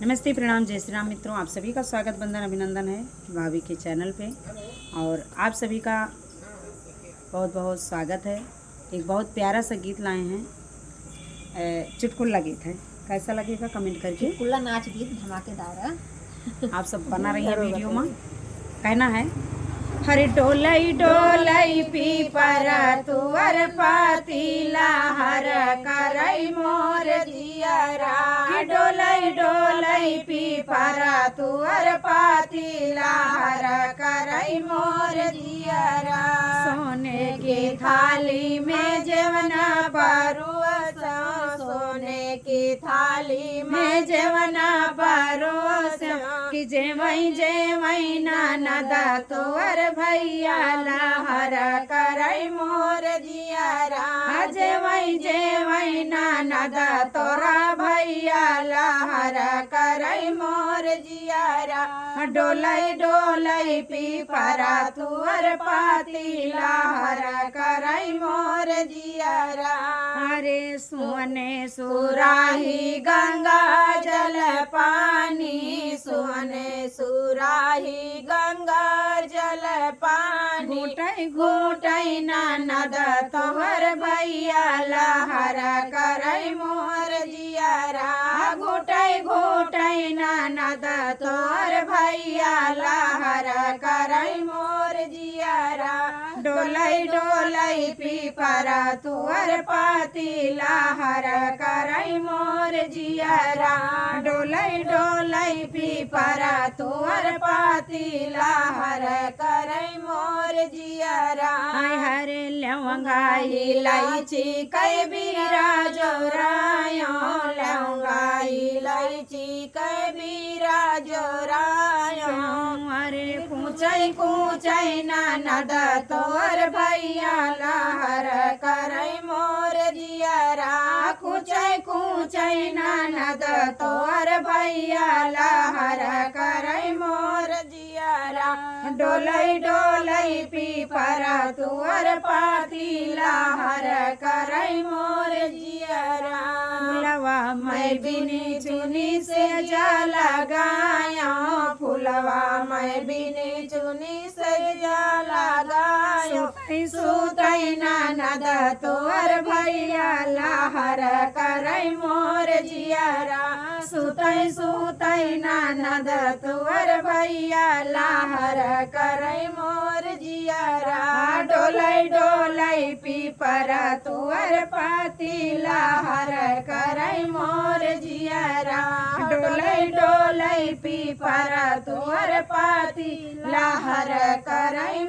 नमस्ते, प्रणाम, जय श्री राम मित्रों। आप सभी का स्वागत वंदन अभिनंदन है भाभी के चैनल पे। और आप सभी का बहुत बहुत स्वागत है। एक बहुत प्यारा सा गीत लाए हैं, चुटकुला गीत है। कैसा लगेगा कमेंट करके। चुटकुला नाच गीत धमाकेदार है। आप सब बना रही हैं वीडियो में। कहना है, हरे डोलई डोलई पीपरा तुअर पातीला हर करई मोर जियरा। डोलई डोलई पीपरा तुअर पातीला हर करई मोर जियरा। सोने की थाली में जेवना परोस, सोने की थाली में जेवना परोस, कि जेवई जेवई ननद तोर भैया लहर करई मोर जियरा। जेवई जेवई ननद तोरा भैया लहर करई मोर जियरा। डोलई डोलई पीपरा तुअर पाती लहर करई मोर जियरा। अरे सोने सुराही गंगा जल पानी, सोने सुराही गंगा जल पानी, घूटई घूटई ननद तोहर भैया लहर करई मोर जियरा। घूटई घूटई ननद तोहर भैया लहर करई मोर जियरा। डोलई डोलई पीपरा तुअर पाती लहर करई मोर जियरा। डोलई डोलई पीपरा तुअर पाती लहर करई मोर जियरा। हरे लवंगा इलायची कई बीरा जोरायो, लवंगा इलायची कई बीरा जोरायो। अरे कूचई कूचई ननद तोर भैया लहर करई मोर जियरा। कूचई कूचई ननद तोर भैया लहर करई मोर जियरा। डोलई डोलई पीपरा तुअर पाती लहर करई मोर जियरा। फुलवा मैं बिनी चुनी से जा लगाया, फुलवा मैं बिनी चुनी से जा लगाया। सुतई ननद तोर भैया लहर करई मोर जियरा। सुतई सुतई ननद तोर भैया लहर करई मोर जियरा। डोलई डोलई पीपरा तुअर पाती लहर करई मोर जियरा। डोलई डोलई पीपरा तुअर पाती लहर करई